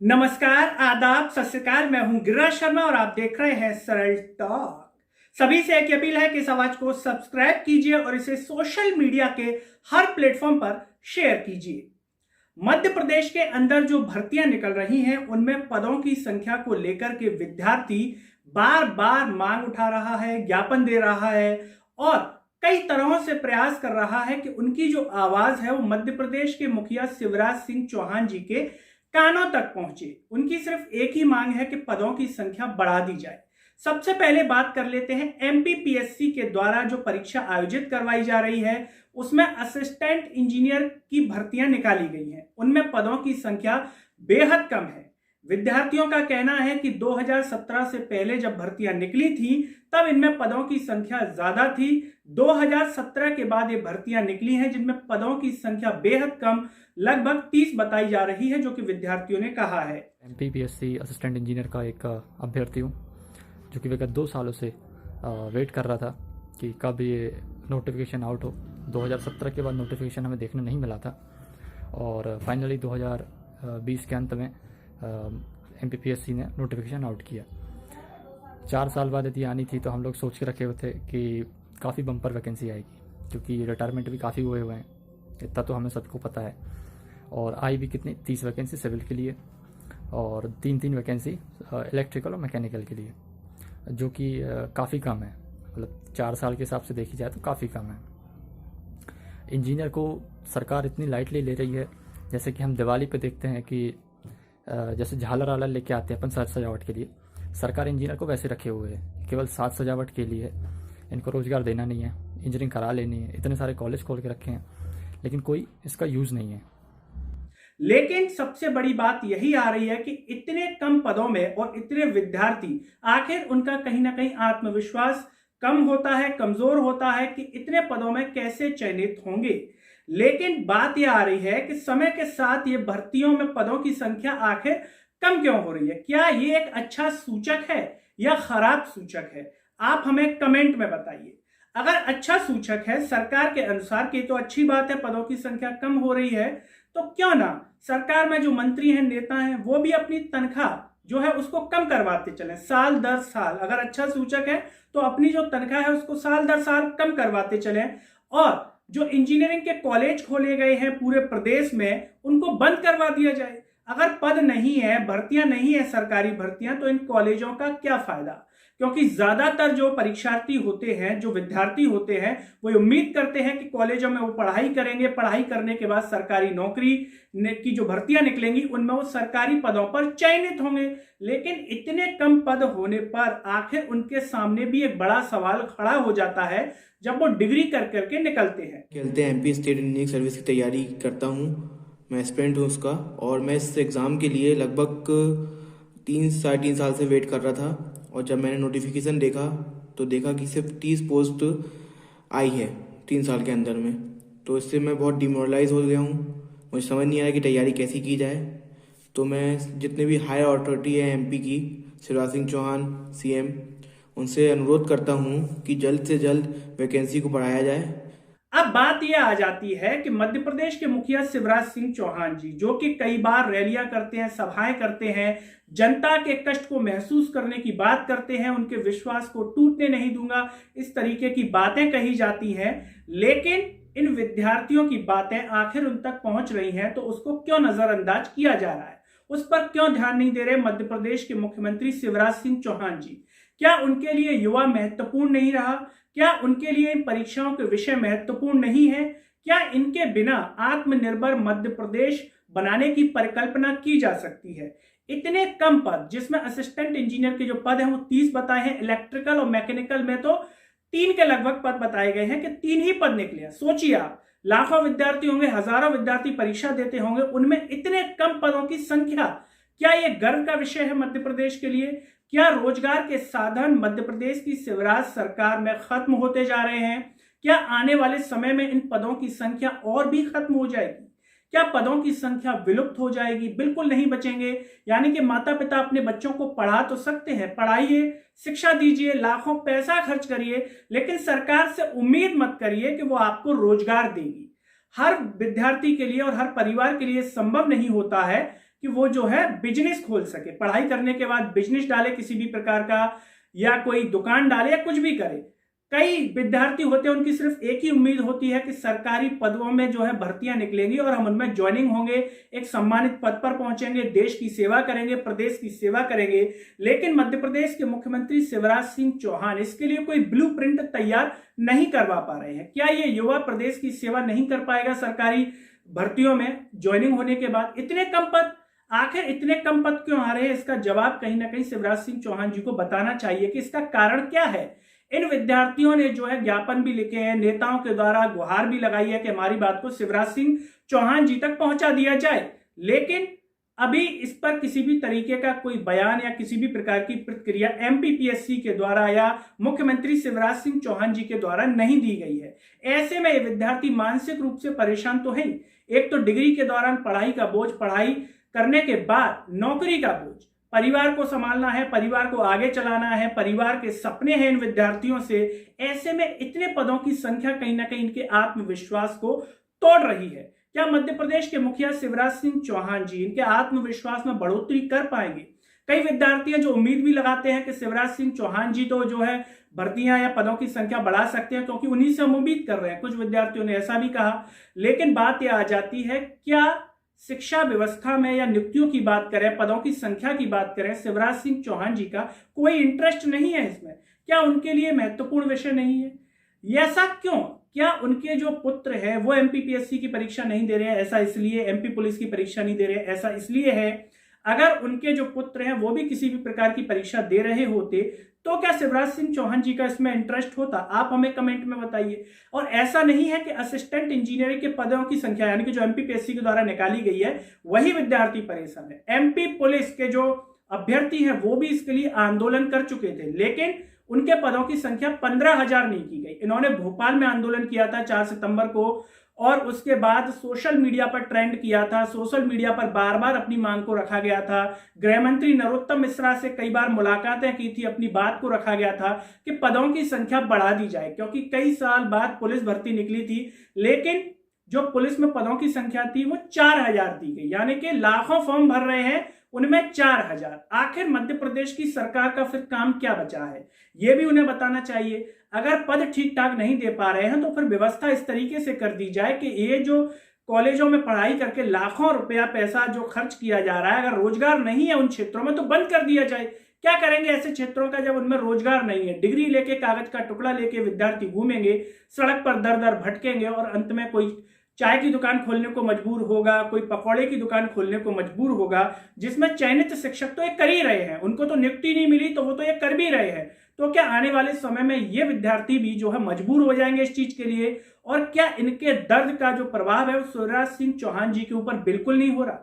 नमस्कार, आदाब, सत श्री अकाल। मैं हूं गिरिराज शर्मा और आप देख रहे हैं सरल टॉक। सभी से एक अपील है कि इस आवाज को सब्सक्राइब कीजिए और इसे सोशल मीडिया के हर प्लेटफॉर्म पर शेयर कीजिए। मध्य प्रदेश के अंदर जो भर्तियां निकल रही हैं उनमें पदों की संख्या को लेकर के विद्यार्थी बार बार मांग उठा रहा है, ज्ञापन दे रहा है और कई तरहों से प्रयास कर रहा है कि उनकी जो आवाज है वो मध्य प्रदेश के मुखिया शिवराज सिंह चौहान जी के कानों तक पहुंचे। उनकी सिर्फ एक ही मांग है कि पदों की संख्या बढ़ा दी जाए। सबसे पहले बात कर लेते हैं एमपीपीएससी के द्वारा जो परीक्षा आयोजित करवाई जा रही है उसमें असिस्टेंट इंजीनियर की भर्तियां निकाली गई हैं। उनमें पदों की संख्या बेहद कम है। विद्यार्थियों का कहना है कि 2017 से पहले जब भर्तियां निकली थी तब इनमें पदों की संख्या ज्यादा थी। 2017 के बाद ये भर्तियां निकली हैं जिनमें पदों की संख्या बेहद कम लगभग 30 बताई जा रही है, जो कि विद्यार्थियों ने कहा है। एमपीपीएससी असिस्टेंट इंजीनियर का एक अभ्यर्थी हूँ जो कि विगत 2 सालों से वेट कर रहा था कि कब ये नोटिफिकेशन आउट हो। 2017 के बाद नोटिफिकेशन हमें देखने नहीं मिला था और फाइनली 2020 के अंत में एमपीपीएससी ने नोटिफिकेशन आउट किया। 4 साल बाद यदि आनी थी तो हम लोग सोच के रखे हुए थे कि काफ़ी बम्पर वैकेंसी आएगी, क्योंकि रिटायरमेंट भी काफ़ी हुए हैं, इतना तो हमें सबको पता है। और आई भी कितनी 30 वैकेंसी सिविल के लिए और 3 वैकेंसी इलेक्ट्रिकल और मैकेनिकल के लिए, जो कि काफ़ी कम है। मतलब 4 साल के हिसाब से देखी जाए तो काफ़ी कम है। इंजीनियर को सरकार इतनी लाइटली ले रही है, जैसे कि हम दिवाली पे देखते हैं कि जैसे झालर वालर लेके आते हैं अपन साज सजावट के लिए, सरकार इंजीनियर को वैसे रखे हुए है, केवल साज सजावट के लिए। इनको रोज़गार देना नहीं है, इंजीनियरिंग करा लेनी है। इतने सारे कॉलेज खोल के रखे हैं लेकिन कोई इसका यूज़ नहीं है। लेकिन सबसे बड़ी बात यही आ रही है कि इतने कम पदों में और इतने विद्यार्थी, आखिर उनका कहीं ना कहीं आत्मविश्वास कम होता है, कमजोर होता है कि इतने पदों में कैसे चयनित होंगे। लेकिन बात यह आ रही है कि समय के साथ ये भर्तियों में पदों की संख्या आखिर कम क्यों हो रही है। क्या ये एक अच्छा सूचक है या खराब सूचक है? आप हमें कमेंट में बताइए। अगर अच्छा सूचक है सरकार के अनुसार कि तो अच्छी बात है, पदों की संख्या कम हो रही है, तो क्यों ना सरकार में जो मंत्री हैं, नेता हैं, वो भी अपनी तनख्वाह जो है उसको कम करवाते चलें साल दर साल। अगर अच्छा सूचक है तो अपनी जो तनख्वाह है उसको साल दर साल कम करवाते चलें और जो इंजीनियरिंग के कॉलेज खोले गए हैं पूरे प्रदेश में उनको बंद करवा दिया जाए। अगर पद नहीं है, भर्तियां नहीं है, सरकारी भर्तियां, तो इन कॉलेजों का क्या फायदा? क्योंकि ज्यादातर जो परीक्षार्थी होते हैं, जो विद्यार्थी होते हैं, वो उम्मीद करते हैं कि कॉलेजों में वो पढ़ाई करेंगे, पढ़ाई करने के बाद सरकारी नौकरी की जो भर्तियां निकलेंगी उनमें वो सरकारी पदों पर चयनित होंगे। लेकिन इतने कम पद होने पर आखिर उनके सामने भी एक बड़ा सवाल खड़ा हो जाता है जब वो डिग्री कर करके निकलते हैं। खेलते हैं एमपी स्टेट इंजीनियरिंग सर्विस की तैयारी करता हूँ। मैं एस्पिरेंट हूँ उसका और मैं इस एग्ज़ाम के लिए लगभग 3 साढ़े 3 साल से वेट कर रहा था। और जब मैंने नोटिफिकेशन देखा तो देखा कि सिर्फ 30 पोस्ट आई है 3 साल के अंदर में, तो इससे मैं बहुत डिमोरलाइज हो गया हूँ। मुझे समझ नहीं आ रहा कि तैयारी कैसी की जाए। तो मैं जितने भी हायर अथॉरिटी है एमपी की, शिवराज सिंह चौहान सीएम, उनसे अनुरोध करता हूँ कि जल्द से जल्द वैकेंसी को बढ़ाया जाए। अब बात यह आ जाती है कि मध्य प्रदेश के मुखिया शिवराज सिंह चौहान जी, जो कि कई बार रैलियां करते हैं, सभाएं करते हैं, जनता के कष्ट को महसूस करने की बात करते हैं, उनके विश्वास को टूटने नहीं दूंगा, इस तरीके की बातें कही जाती हैं। लेकिन इन विद्यार्थियों की बातें आखिर उन तक पहुंच रही हैं तो उसको क्यों नजरअंदाज किया जा रहा है? उस पर क्यों ध्यान नहीं दे रहे मध्य प्रदेश के मुख्यमंत्री शिवराज सिंह चौहान जी? क्या उनके लिए युवा महत्वपूर्ण नहीं रहा? क्या उनके लिए इन परीक्षाओं के विषय महत्वपूर्ण नहीं है? क्या इनके बिना आत्मनिर्भर मध्य प्रदेश बनाने की परिकल्पना की जा सकती है? इतने कम पद, जिसमें असिस्टेंट इंजीनियर के जो पद हैं वो 30 बताए हैं, इलेक्ट्रिकल और मैकेनिकल में तो 3 के लगभग पद बताए गए हैं कि 3 ही पद निकले हैं। सोचिए आप, लाखों विद्यार्थी होंगे, हजारों विद्यार्थी परीक्षा देते होंगे, उनमें इतने कम पदों की संख्या। क्या यह गर्व का विषय है मध्य प्रदेश के लिए? क्या रोजगार के साधन मध्य प्रदेश की शिवराज सरकार में खत्म होते जा रहे हैं? क्या आने वाले समय में इन पदों की संख्या और भी खत्म हो जाएगी? क्या पदों की संख्या विलुप्त हो जाएगी? बिल्कुल नहीं बचेंगे। यानी कि माता पिता अपने बच्चों को पढ़ा तो सकते हैं, पढ़ाइए, शिक्षा दीजिए, लाखों पैसा खर्च करिए, लेकिन सरकार से उम्मीद मत करिए कि वो आपको रोजगार देगी। हर विद्यार्थी के लिए और हर परिवार के लिए संभव नहीं होता है कि वो जो है बिजनेस खोल सके, पढ़ाई करने के बाद बिजनेस डाले किसी भी प्रकार का, या कोई दुकान डाले या कुछ भी करे। कई विद्यार्थी होते हैं, उनकी सिर्फ एक ही उम्मीद होती है कि सरकारी पदों में जो है भर्तियां निकलेंगी और हम उनमें ज्वाइनिंग होंगे, एक सम्मानित पद पर पहुंचेंगे, देश की सेवा करेंगे, प्रदेश की सेवा करेंगे। लेकिन मध्य प्रदेश के मुख्यमंत्री शिवराज सिंह चौहान इसके लिए कोई ब्लूप्रिंट तैयार नहीं करवा पा रहे हैं। क्या ये युवा प्रदेश की सेवा नहीं कर पाएगा सरकारी भर्तियों में ज्वाइनिंग होने के बाद? इतने कम पद, आखिर इतने कम पद क्यों आ रहे हैं? इसका जवाब कहीं ना कहीं शिवराज सिंह चौहान जी को बताना चाहिए कि इसका कारण क्या है। इन विद्यार्थियों ने जो है ज्ञापन भी लिखे हैं, नेताओं के द्वारा गुहार भी लगाई है कि हमारी बात को शिवराज सिंह चौहान जी तक पहुंचा दिया जाए, लेकिन अभी इस पर किसी भी तरीके का कोई बयान या किसी भी प्रकार की प्रतिक्रिया एमपीपीएससी के द्वारा या मुख्यमंत्री शिवराज सिंह चौहान जी के द्वारा नहीं दी गई है। ऐसे में ये विद्यार्थी मानसिक रूप से परेशान तो है, एक तो डिग्री के दौरान पढ़ाई का बोझ, पढ़ाई करने के बाद नौकरी का बोझ, परिवार को संभालना है, परिवार को आगे चलाना है, परिवार के सपने हैं इन विद्यार्थियों से। ऐसे में इतने पदों की संख्या कहीं ना कहीं इनके आत्मविश्वास को तोड़ रही है। क्या मध्य प्रदेश के मुखिया शिवराज सिंह चौहान जी इनके आत्मविश्वास में बढ़ोतरी कर पाएंगे? कई विद्यार्थी हैं जो उम्मीद भी लगाते हैं कि शिवराज सिंह चौहान जी तो जो है भर्तियां या पदों की संख्या बढ़ा सकते हैं, क्योंकि उन्हीं से हम उम्मीद कर रहे हैं। कुछ विद्यार्थियों ने ऐसा भी कहा। लेकिन बात यह आ जाती है, क्या शिक्षा व्यवस्था में या नियुक्तियों की बात करें, पदों की संख्या की बात करें, शिवराज सिंह चौहान जी का कोई इंटरेस्ट नहीं है इसमें? क्या उनके लिए महत्वपूर्ण विषय नहीं है? ऐसा क्यों? क्या उनके जो पुत्र है वो एमपीपीएससी की परीक्षा नहीं दे रहे हैं? ऐसा इसलिए एमपी पुलिस की परीक्षा नहीं दे रहे हैं? ऐसा इसलिए है। अगर उनके जो पुत्र हैं वो भी किसी भी प्रकार की परीक्षा दे रहे होते तो क्या शिवराज सिंह चौहान जी का इसमें इंटरेस्ट होता? आप हमें कमेंट में बताइए। और ऐसा नहीं है कि असिस्टेंट इंजीनियरिंग के पदों की संख्या यानी कि जो एमपीपीएससी के द्वारा निकाली गई है वही विद्यार्थी परेशान है। एमपी पुलिस के जो अभ्यर्थी हैं वो भी इसके लिए आंदोलन कर चुके थे, लेकिन उनके पदों की संख्या 15,000 नहीं की गई। इन्होंने भोपाल में आंदोलन किया था 4 सितंबर को, और उसके बाद सोशल मीडिया पर ट्रेंड किया था। सोशल मीडिया पर बार बार अपनी मांग को रखा गया था। गृह मंत्री नरोत्तम मिश्रा से कई बार मुलाकातें की थी, अपनी बात को रखा गया था कि पदों की संख्या बढ़ा दी जाए, क्योंकि कई साल बाद पुलिस भर्ती निकली थी, लेकिन जो पुलिस में पदों की संख्या थी वो 4,000 दी गई, यानी कि लाखों फॉर्म भर रहे हैं, उनमें 4,000। आखिर मध्य प्रदेश की सरकार का फिर काम क्या बचा है, ये भी उन्हें बताना चाहिए। अगर पद ठीक ठाक नहीं दे पा रहे हैं तो फिर व्यवस्था इस तरीके से कर दी जाए कि ये जो कॉलेजों में पढ़ाई करके लाखों रुपया पैसा जो खर्च किया जा रहा है, अगर रोजगार नहीं है उन क्षेत्रों में तो बंद कर दिया जाए। क्या करेंगे ऐसे क्षेत्रों का जब उनमें रोजगार नहीं है? डिग्री लेके, कागज का टुकड़ा लेके विद्यार्थी घूमेंगे, सड़क पर दर दर भटकेंगे और अंत में कोई चाय की दुकान खोलने को मजबूर होगा, कोई पकौड़े की दुकान खोलने को मजबूर होगा, जिसमें चयनित शिक्षक तो ये कर ही रहे हैं, उनको तो नियुक्ति नहीं मिली तो वो तो ये कर भी रहे हैं। तो क्या आने वाले समय में ये विद्यार्थी भी जो है मजबूर हो जाएंगे इस चीज के लिए? और क्या इनके दर्द का जो प्रभाव है वो शिवराज सिंह चौहान जी के ऊपर बिल्कुल नहीं हो रहा?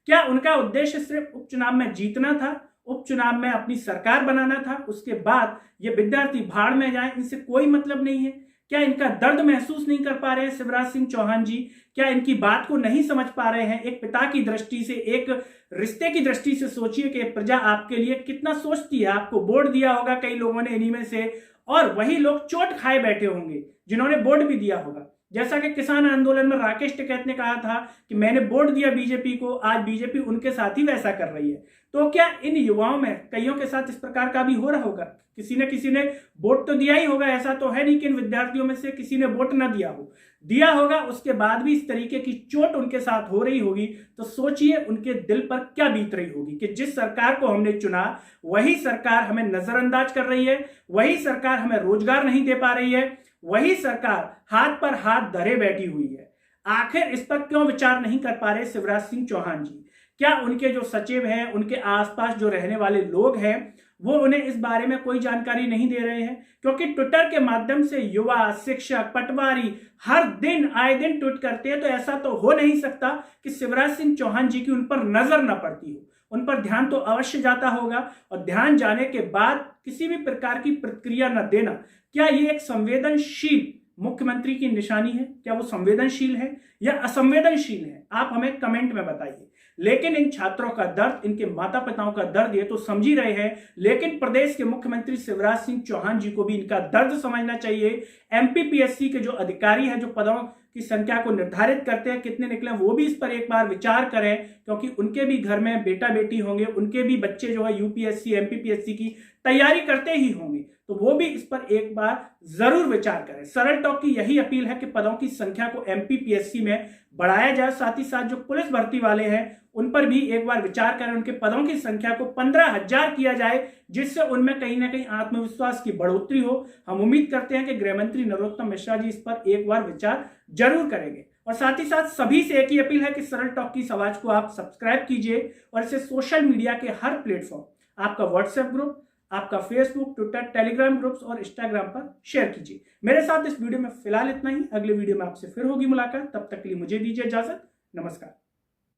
क्या उनका उद्देश्य सिर्फ उपचुनाव में जीतना था, उपचुनाव में अपनी सरकार बनाना था, उसके बाद ये विद्यार्थी भाड़ में जाए, इनसे कोई मतलब नहीं है? क्या इनका दर्द महसूस नहीं कर पा रहे हैं शिवराज सिंह चौहान जी? क्या इनकी बात को नहीं समझ पा रहे हैं? एक पिता की दृष्टि से, एक रिश्ते की दृष्टि से सोचिए कि प्रजा आपके लिए कितना सोचती है। आपको वोट दिया होगा कई लोगों ने इन्हीं में से, और वही लोग चोट खाए बैठे होंगे जिन्होंने वोट भी दिया होगा। जैसा कि किसान आंदोलन में राकेश टिकैत ने कहा था कि मैंने वोट दिया बीजेपी को, आज बीजेपी उनके साथ ही वैसा कर रही है। तो क्या इन युवाओं में कईयों के साथ इस प्रकार का भी हो रहा होगा? किसी ने वोट तो दिया ही होगा, ऐसा तो है नहीं कि इन विद्यार्थियों में से किसी ने वोट ना दिया हो, दिया होगा, उसके बाद भी इस तरीके की चोट उनके साथ हो रही होगी। तो सोचिए उनके दिल पर क्या बीत रही होगी कि जिस सरकार को हमने चुना वही सरकार हमें नजरअंदाज कर रही है, वही सरकार हमें रोजगार नहीं दे पा रही है, वही सरकार हाथ पर हाथ धरे बैठी हुई है। आखिर इस पर क्यों विचार नहीं कर पा रहे शिवराज सिंह चौहान जी? क्या उनके जो सचिव हैं, उनके आसपास जो रहने वाले लोग हैं, वो उन्हें इस बारे में कोई जानकारी नहीं दे रहे हैं? क्योंकि ट्विटर के माध्यम से युवा, शिक्षक, पटवारी हर दिन आए दिन ट्वीट करते हैं, तो ऐसा तो हो नहीं सकता कि शिवराज सिंह चौहान जी की उन पर नजर न पड़ती हो। उन पर ध्यान तो अवश्य जाता होगा, और ध्यान जाने के बाद किसी भी प्रकार की प्रतिक्रिया न देना, क्या ये एक संवेदनशील मुख्यमंत्री की निशानी है? क्या वो संवेदनशील है या असंवेदनशील है? आप हमें कमेंट में बताइए। लेकिन इन छात्रों का दर्द, इनके माता पिताओं का दर्द ये तो समझ ही रहे हैं, लेकिन प्रदेश के मुख्यमंत्री शिवराज सिंह चौहान जी को भी इनका दर्द समझना चाहिए। एमपीपीएससी के जो अधिकारी हैं, जो पदों की संख्या को निर्धारित करते हैं, कितने निकले वो भी इस पर एक बार विचार करें, क्योंकि उनके भी घर में बेटा बेटी होंगे, उनके भी बच्चे जो है यूपीएससी एमपीपीएससी की तैयारी करते ही होंगे, तो वो भी इस पर एक बार जरूर विचार करें। सरल टॉक की यही अपील है कि पदों की संख्या को एमपीपीएससी में बढ़ाया जाए, साथ ही साथ जो पुलिस भर्ती वाले हैं उन पर भी एक बार विचार करें, उनके पदों की संख्या को 15,000 किया जाए, जिससे उनमें कहीं ना कहीं आत्मविश्वास की बढ़ोतरी हो। हम उम्मीद करते हैं कि गृह मंत्री नरोत्तम मिश्रा जी इस पर एक बार विचार जरूर करेंगे। और साथ ही साथ सभी से एक ही अपील है कि सरल टॉक की इस आवाज को आप सब्सक्राइब कीजिए और इसे सोशल मीडिया के हर प्लेटफॉर्म, आपका व्हाट्सएप ग्रुप, आपका फेसबुक, ट्विटर, टेलीग्राम ग्रुप्स और इंस्टाग्राम पर शेयर कीजिए। मेरे साथ इस वीडियो में फिलहाल इतना ही। अगले वीडियो में आपसे फिर होगी मुलाकात, तब तक के लिए मुझे दीजिए इजाजत। नमस्कार।